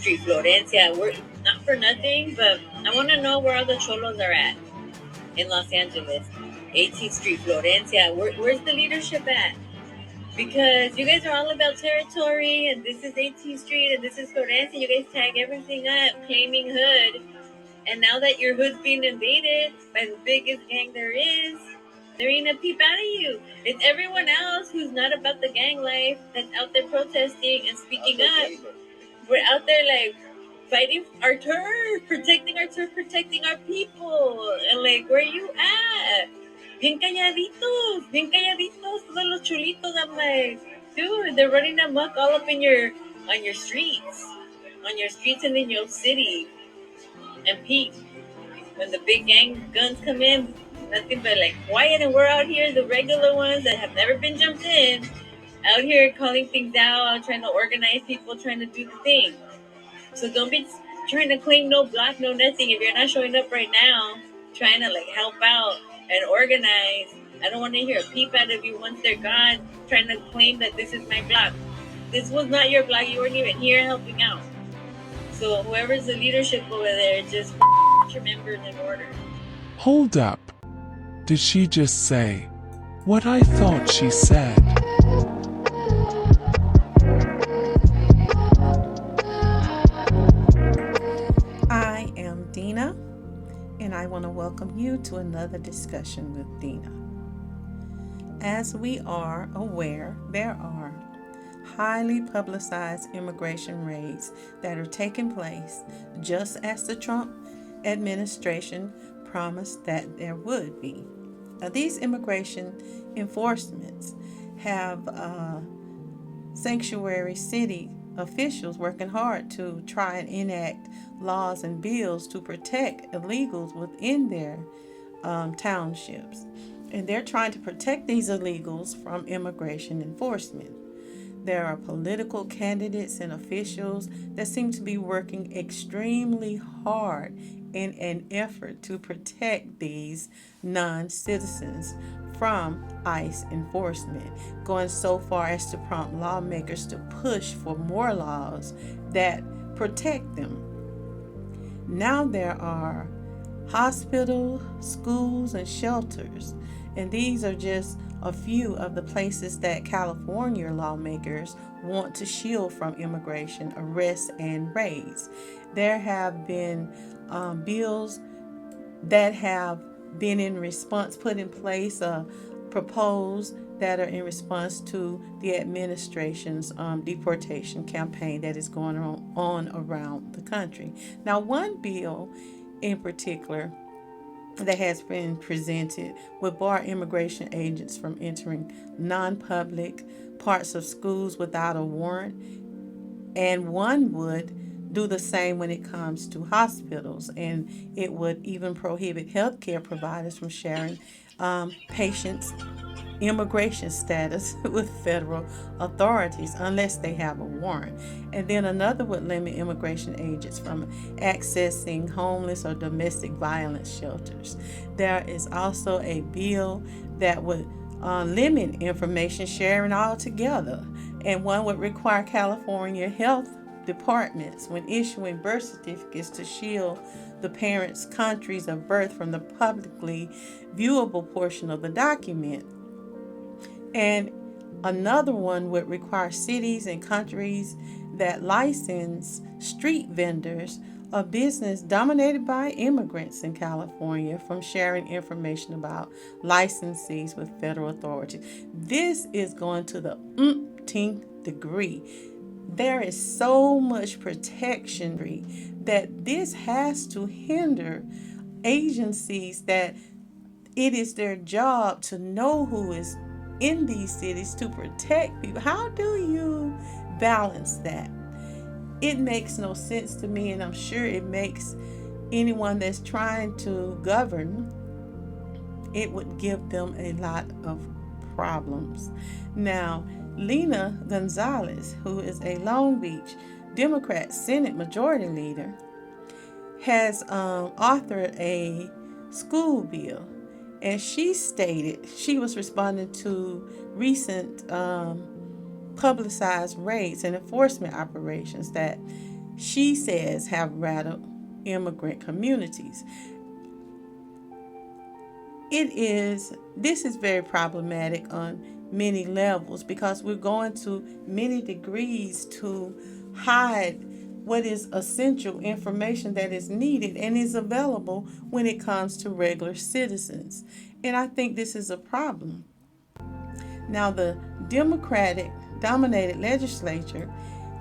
Street, Florencia. We're not for nothing, but I want to know where all the cholos are at in Los Angeles. 18th Street, Florencia. Where's the leadership at? Because you guys are all about territory, and this is 18th Street, and this is Florencia. You guys tag everything up, claiming hood. And now that your hood's being invaded by the biggest gang there is, there ain't a peep out of you. It's everyone else who's not about the gang life that's out there protesting and speaking up. We're out there like fighting our turf, protecting our people. And like, where you at? Bien calladitos, todos los chulitos. I'm like, dude, they're running amok all up in on your streets, and in your city. And Pete, when the big gang guns come in, nothing but like quiet, and we're out here, the regular ones that have never been jumped in, out here calling things out, trying to organize people, trying to do the thing. So don't be trying to claim no block, no nothing. If you're not showing up right now, trying to like help out and organize, I don't want to hear a peep out of you once they're gone, trying to claim that this is my block. This was not your block. You weren't even here helping out. So whoever's the leadership over there, just your members in order. Hold up. Did she just say what I thought she said? I am Dena, and I want to welcome you to another discussion with Dena. As we are aware, there are highly publicized immigration raids that are taking place just as the Trump administration promised that there would be. Now, these immigration enforcements have sanctuary city officials working hard to try and enact laws and bills to protect illegals within their townships. And they're trying to protect these illegals from immigration enforcement. There are political candidates and officials that seem to be working extremely hard in an effort to protect these non-citizens from ICE enforcement, going so far as to prompt lawmakers to push for more laws that protect them. Now there are hospitals, schools, and shelters, and these are just a few of the places that California lawmakers want to shield from immigration arrests and raids. There have been bills that have been in response, put in place, proposed that are in response to the administration's deportation campaign that is going on around the country. Now, one bill in particular that has been presented would bar immigration agents from entering non-public parts of schools without a warrant, and one would do the same when it comes to hospitals, and it would even prohibit healthcare providers from sharing patients' immigration status with federal authorities unless they have a warrant. And then another would limit immigration agents from accessing homeless or domestic violence shelters. There is also a bill that would limit information sharing altogether, and one would require California health departments, when issuing birth certificates, to shield the parents' countries of birth from the publicly viewable portion of the document. And another one would require cities and countries that license street vendors, a business dominated by immigrants in California, from sharing information about licensees with federal authorities. This is going to the umpteenth degree. There is so much protection that this has to hinder agencies that it is their job to know who is in these cities to protect people. How do you balance that? It makes no sense to me, and I'm sure it makes anyone that's trying to govern, it would give them a lot of problems. Now, Cynthia Gonzalez, who is a Long Beach Democrat Senate Majority Leader, has authored a school bill, and she stated she was responding to recent publicized raids and enforcement operations that she says have rattled immigrant communities. This is very problematic on many levels because we're going to many degrees to hide what is essential information that is needed and is available when it comes to regular citizens. And I think this is a problem. Now, the Democratic dominated legislature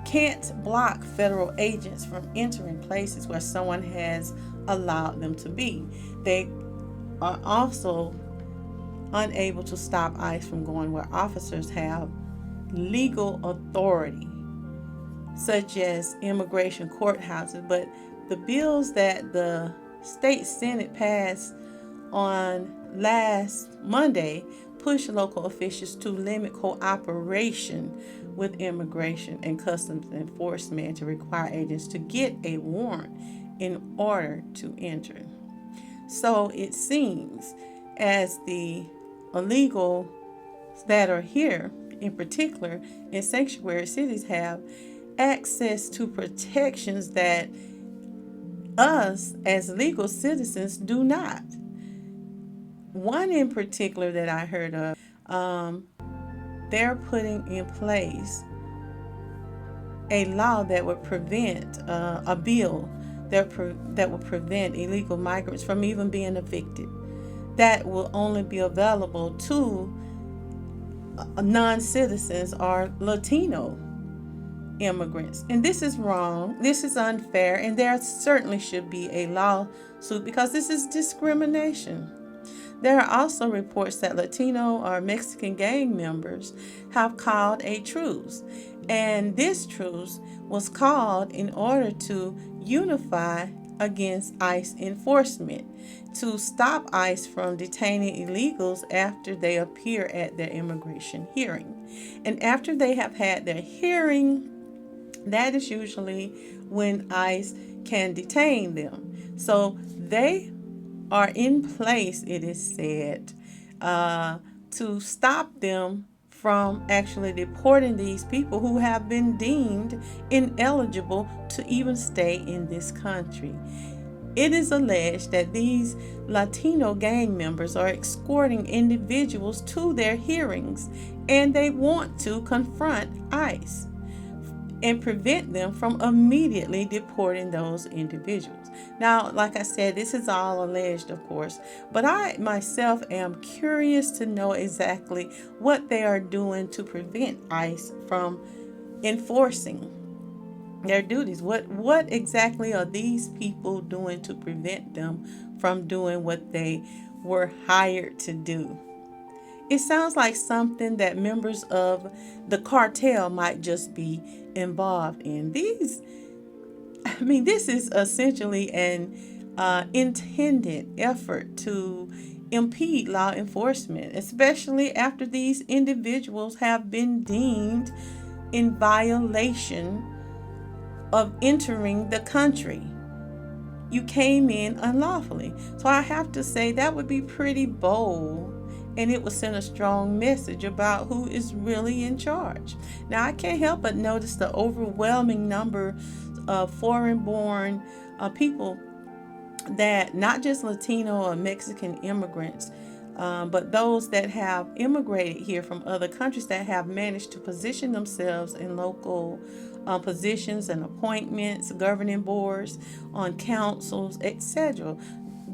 can't block federal agents from entering places where someone has allowed them to be. They are also unable to stop ICE from going where officers have legal authority, such as immigration courthouses. But the bills that the state Senate passed on last Monday push local officials to limit cooperation with immigration and customs enforcement to require agents to get a warrant in order to enter. So it seems as the illegals that are here, in particular in sanctuary cities, have access to protections that us as legal citizens do not. One in particular that I heard of, they're putting in place a law that would prevent a bill that will prevent illegal migrants from even being evicted. That will only be available to non-citizens or Latino immigrants. And this is wrong. This is unfair. And there certainly should be a lawsuit because this is discrimination. There are also reports that Latino or Mexican gang members have called a truce. And this truce was called in order to unify against ICE enforcement, to stop ICE from detaining illegals after they appear at their immigration hearing. And after they have had their hearing, that is usually when ICE can detain them. So they are in place, it is said, to stop them from actually deporting these people who have been deemed ineligible to even stay in this country. It is alleged that these Latino gang members are escorting individuals to their hearings, and they want to confront ICE and prevent them from immediately deporting those individuals. Now, like I said, this is all alleged, of course, but I myself am curious to know exactly what they are doing to prevent ICE from enforcing their duties. What exactly are these people doing to prevent them from doing what they were hired to do? It sounds like something that members of the cartel might just be involved in. This is essentially an intended effort to impede law enforcement, especially after these individuals have been deemed in violation of entering the country. You came in unlawfully. So I have to say that would be pretty bold, and it would send a strong message about who is really in charge. Now, I can't help but notice the overwhelming number of foreign-born people, that not just Latino or Mexican immigrants, but those that have immigrated here from other countries that have managed to position themselves in local positions and appointments, governing boards, on councils, etc.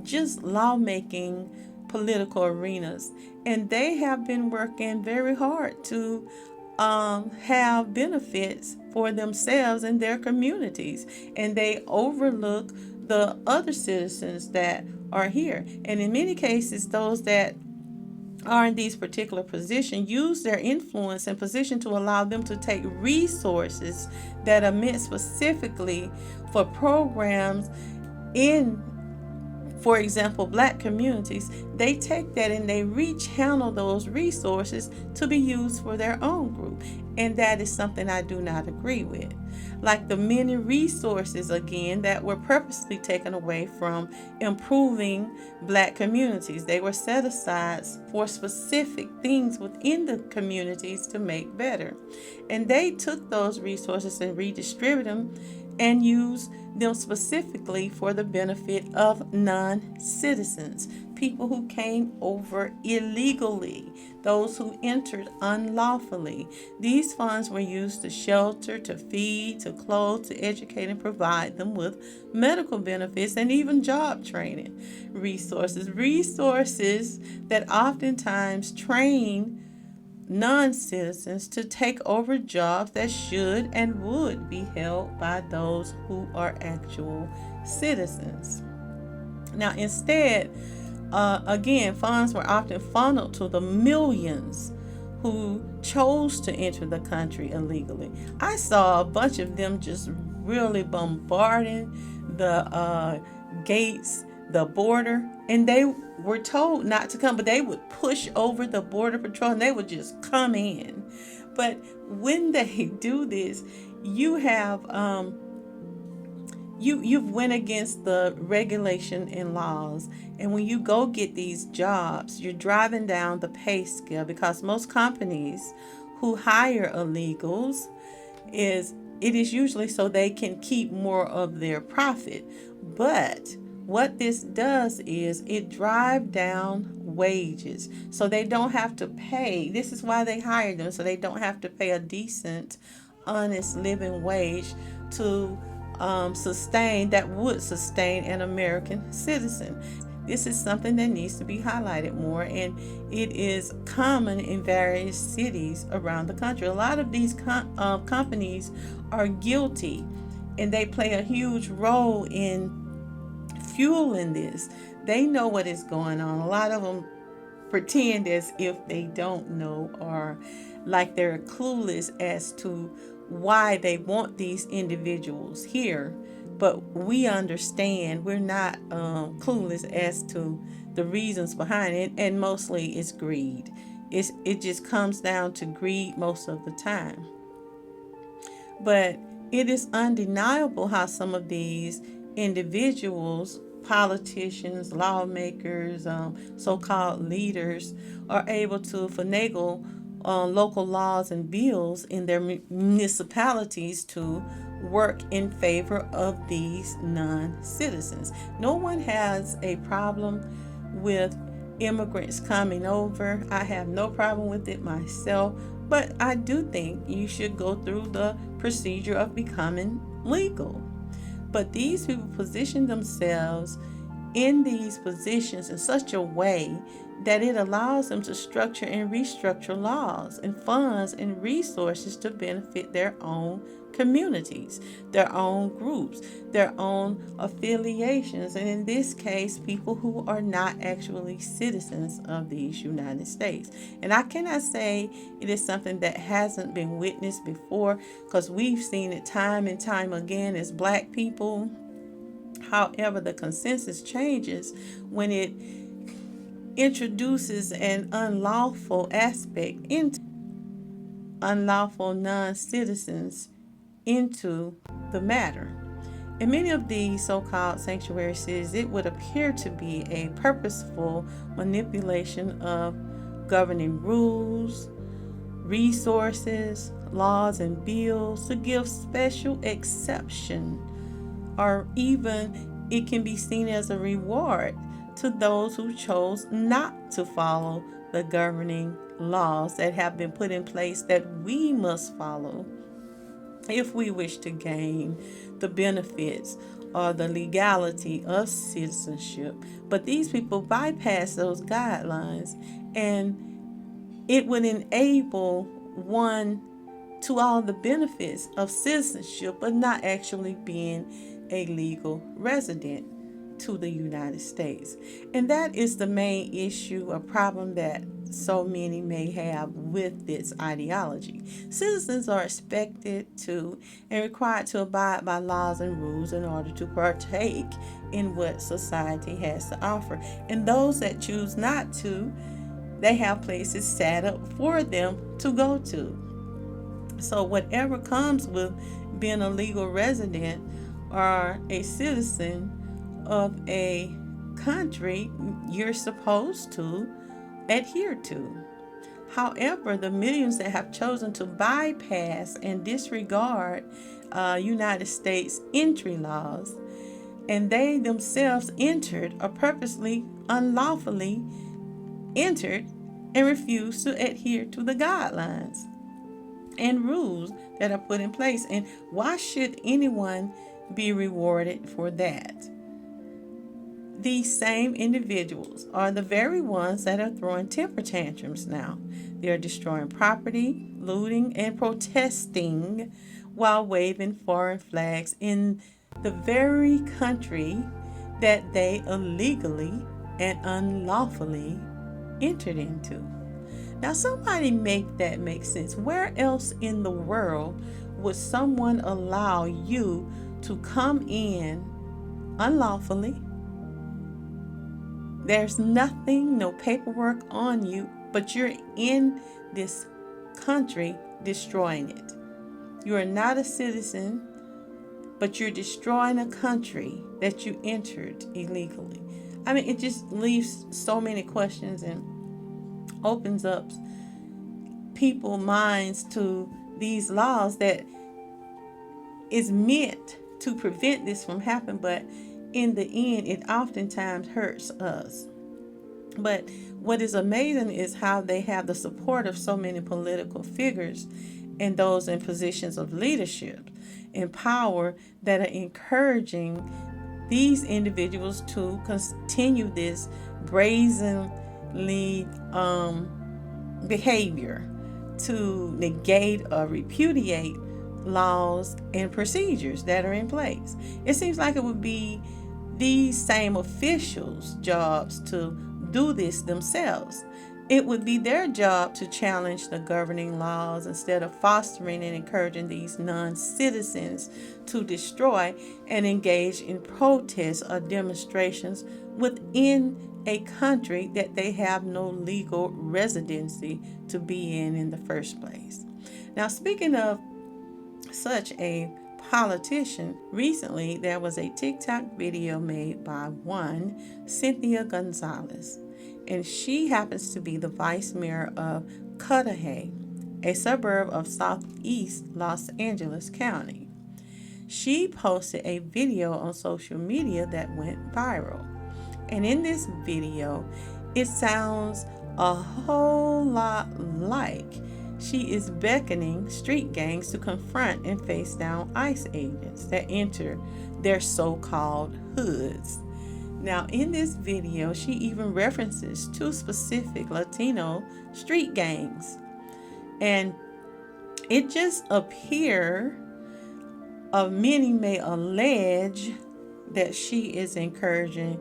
Just lawmaking, political arenas. And they have been working very hard to have benefits for themselves and their communities. And they overlook the other citizens that are here. And in many cases, those that are in these particular positions use their influence and position to allow them to take resources that are meant specifically for programs in, for example, Black communities. They take that and they rechannel those resources to be used for their own group. And that is something I do not agree with. like the many resources again that were purposely taken away from improving black communities. They were set aside for specific things within the communities to make better. And they took those resources and redistributed them and used them specifically for the benefit of non-citizens, people who came over illegally, those who entered unlawfully. These funds were used to shelter, to feed, to clothe, to educate, and provide them with medical benefits and even job training. Resources that oftentimes train non-citizens to take over jobs that should and would be held by those who are actual citizens. Now, instead, again, funds were often funneled to the millions who chose to enter the country illegally. I saw a bunch of them just really bombarding the gates, the border, and they were told not to come, but they would push over the border patrol and they would just come in. But when they do this, you have you've went against the regulation and laws, and when you go get these jobs, you're driving down the pay scale, because most companies who hire illegals it is usually so they can keep more of their profit. But what this does is it drives down wages, so they don't have to pay. This is why they hire them, so they don't have to pay a decent, honest living wage to would sustain an American citizen. This is something that needs to be highlighted more, and it is common in various cities around the country. A lot of these companies are guilty, and they play a huge role in fueling this. They know what is going on. A lot of them pretend as if they don't know, or like they're clueless as to why they want these individuals here. But we understand, we're not clueless as to the reasons behind it, and mostly it's greed. It just comes down to greed most of the time. But it is undeniable how some of these individuals, politicians, lawmakers, so-called leaders, are able to finagle local laws and bills in their municipalities to work in favor of these non-citizens. No one has a problem with immigrants coming over. I have no problem with it myself, but I do think you should go through the procedure of becoming legal. But these people position themselves in these positions in such a way that it allows them to structure and restructure laws and funds and resources to benefit their own communities, their own groups, their own affiliations, and in this case, people who are not actually citizens of these United States. And I cannot say it is something that hasn't been witnessed before, because we've seen it time and time again as Black people. However, the consensus changes when it introduces an unlawful aspect into unlawful non-citizens into the matter. In many of these so-called sanctuary cities, it would appear to be a purposeful manipulation of governing rules, resources, laws, and bills to give special exception, or even it can be seen as a reward to those who chose not to follow the governing laws that have been put in place that we must follow if we wish to gain the benefits or the legality of citizenship. But these people bypass those guidelines, and it would enable one to all the benefits of citizenship, but not actually being a legal resident to the United States. And that is the main issue, a problem that so many may have with this ideology. Citizens are expected to and required to abide by laws and rules in order to partake in what society has to offer. And those that choose not to, they have places set up for them to go to. So whatever comes with being a legal resident or a citizen of a country, you're supposed to adhere to. However, the millions that have chosen to bypass and disregard United States entry laws, and they themselves entered or purposely, unlawfully entered and refused to adhere to the guidelines and rules that are put in place. And why should anyone be rewarded for that? These same individuals are the very ones that are throwing temper tantrums now. They are destroying property, looting, and protesting while waving foreign flags in the very country that they illegally and unlawfully entered into. Now, somebody make that make sense. Where else in the world would someone allow you to come in unlawfully? There's nothing, no paperwork on you, but you're in this country destroying it. You are not a citizen, but you're destroying a country that you entered illegally. I mean, it just leaves so many questions and opens up people's minds to these laws that is meant to prevent this from happening, but in the end, it oftentimes hurts us. But what is amazing is how they have the support of so many political figures and those in positions of leadership and power that are encouraging these individuals to continue this brazenly behavior to negate or repudiate laws and procedures that are in place. It seems like it would be these same officials' jobs to do this themselves. It would be their job to challenge the governing laws instead of fostering and encouraging these non-citizens to destroy and engage in protests or demonstrations within a country that they have no legal residency to be in the first place. Now, speaking of such a politician, recently there was a TikTok video made by one Cynthia Gonzalez, and she happens to be the vice mayor of Cudahy, a suburb of southeast Los Angeles County. She posted a video on social media that went viral, and in this video it sounds a whole lot like she is beckoning street gangs to confront and face down ICE agents that enter their so-called hoods. Now, in this video, she even references two specific Latino street gangs. And it just appears, many may allege, that she is encouraging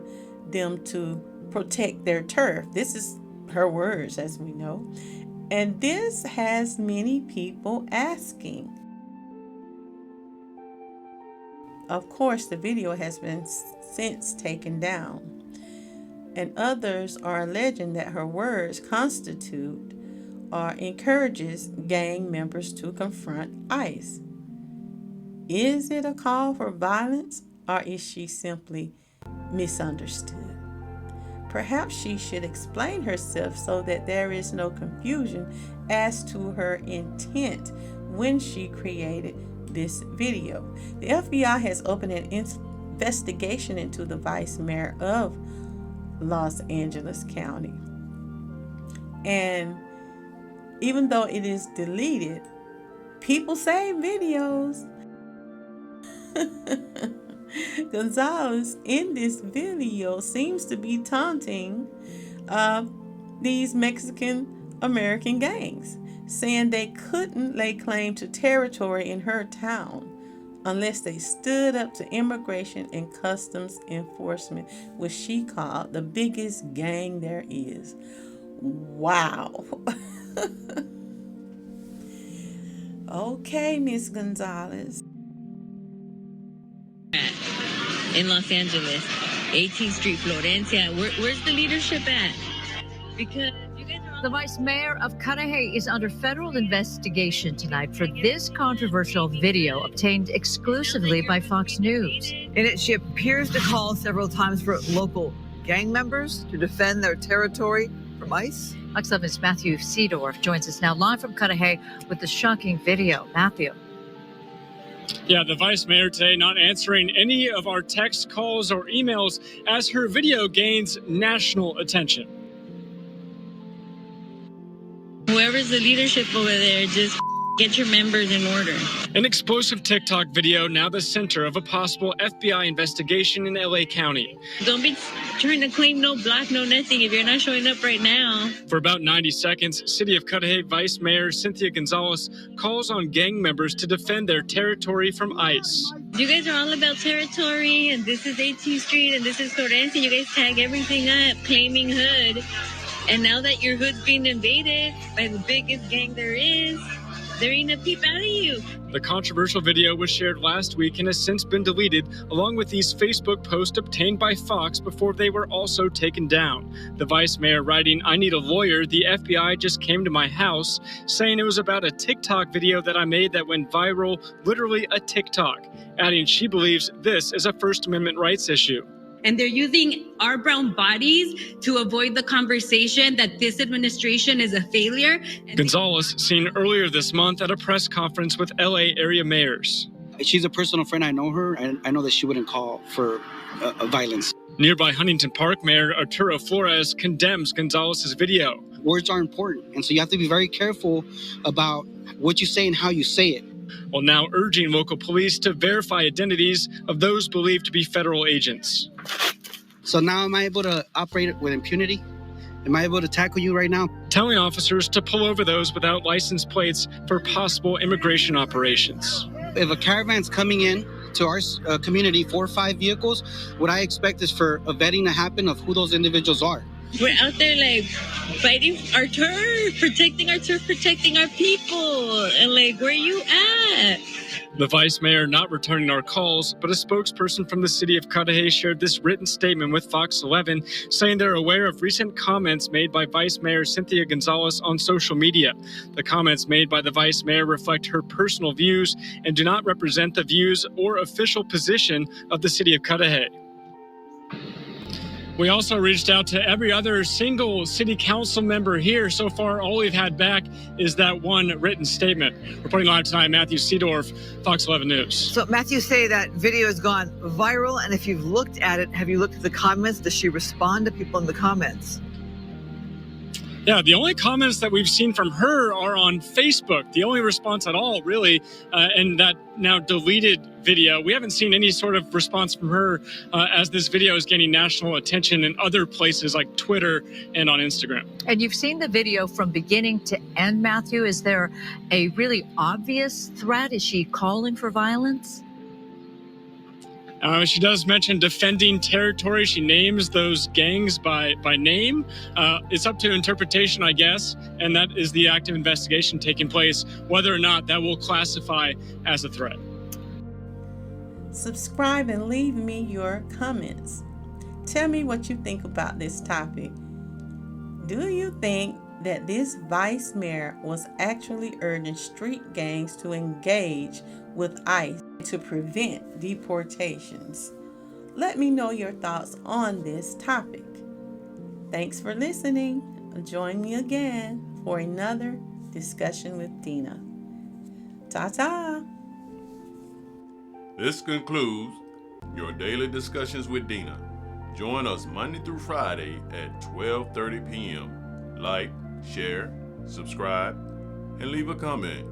them to protect their turf. This is her words, as we know. And this has many people asking. Of course, the video has been since taken down, and others are alleging that her words constitute or encourages gang members to confront ICE. Is it a call for violence, or is she simply misunderstood? Perhaps she should explain herself so that there is no confusion as to her intent when she created this video. The FBI has opened an investigation into the vice mayor of Los Angeles County. And even though it is deleted, people save videos. Gonzalez in this video seems to be taunting these Mexican American gangs, saying they couldn't lay claim to territory in her town unless they stood up to immigration and customs enforcement, which she called the biggest gang there is. Wow. Okay, Miss Gonzalez. In Los Angeles, 18th Street, Florencia. Where's the leadership at? Because you guys are The vice mayor of Cudahy is under federal investigation tonight for this controversial video obtained exclusively by Fox News. In it, she appears to call several times for local gang members to defend their territory from ICE. Fox 11's Matthew Seedorf joins us now live from Cudahy with the shocking video. Matthew. Yeah, the vice mayor today not answering any of our text calls or emails as her video gains national attention. Whoever's the leadership over there, just get your members in order. An explosive TikTok video now the center of a possible FBI investigation in LA County. Don't be trying to claim no block, no nothing if you're not showing up right now. For about 90 seconds, City of Cudahy Vice Mayor Cynthia Gonzalez calls on gang members to defend their territory from ICE. You guys are all about territory, and this is 18th Street, and this is Florencia. You guys tag everything up, claiming hood. And now that your hood's being invaded by the biggest gang there is, there ain't a peep out of you. The controversial video was shared last week and has since been deleted, along with these Facebook posts obtained by Fox before they were also taken down. The vice mayor writing, "I need a lawyer. The FBI just came to my house," saying it was about a TikTok video that I made that went viral, literally a TikTok, adding she believes this is a First Amendment rights issue. And they're using our brown bodies to avoid the conversation that this administration is a failure. Gonzalez seen earlier this month at a press conference with LA area mayors. She's a personal friend. I know her, and I know that she wouldn't call for violence. Nearby Huntington Park Mayor Arturo Flores condemns Gonzalez's video. Words are important, and so you have to be very careful about what you say and how you say it. While now urging local police to verify identities of those believed to be federal agents. So now am I able to operate with impunity? Am I able to tackle you right now? Telling officers to pull over those without license plates for possible immigration operations. If a caravan's coming in to our community, 4 or 5 vehicles, what I expect is for a vetting to happen of who those individuals are. We're out there like fighting our turf, protecting our turf, protecting our people. And like, where you at? The vice mayor not returning our calls, but a spokesperson from the city of Cudahy shared this written statement with Fox 11, saying they're aware of recent comments made by Vice Mayor Cynthia Gonzalez on social media. The comments made by the vice mayor reflect her personal views and do not represent the views or official position of the city of Cudahy. We also reached out to every other single city council member here. So far, all we've had back is that one written statement. Reporting live tonight, Matthew Seedorf, Fox 11 News. So Matthew say that video has gone viral, and if you've looked at it, have you looked at the comments? Does she respond to people in the comments? Yeah, the only comments that we've seen from her are on Facebook. The only response at all, really, in that now deleted video. We haven't seen any sort of response from her as this video is gaining national attention in other places like Twitter and on Instagram. And you've seen the video from beginning to end, Matthew. Is there a really obvious threat? Is she calling for violence? She does mention defending territory. She names those gangs by name. It's up to interpretation, I guess, and that is the active investigation taking place, whether or not that will classify as a threat. Subscribe and leave me your comments. Tell me what you think about this topic. Do you think that this vice mayor was actually urging street gangs to engage with ICE to prevent deportations? Let me know your thoughts on this topic. Thanks for listening. Join me again for another discussion with Dena. Ta-ta! This concludes your daily discussions with Dena. Join us Monday through Friday at 12:30 p.m. Like, share, subscribe, and leave a comment.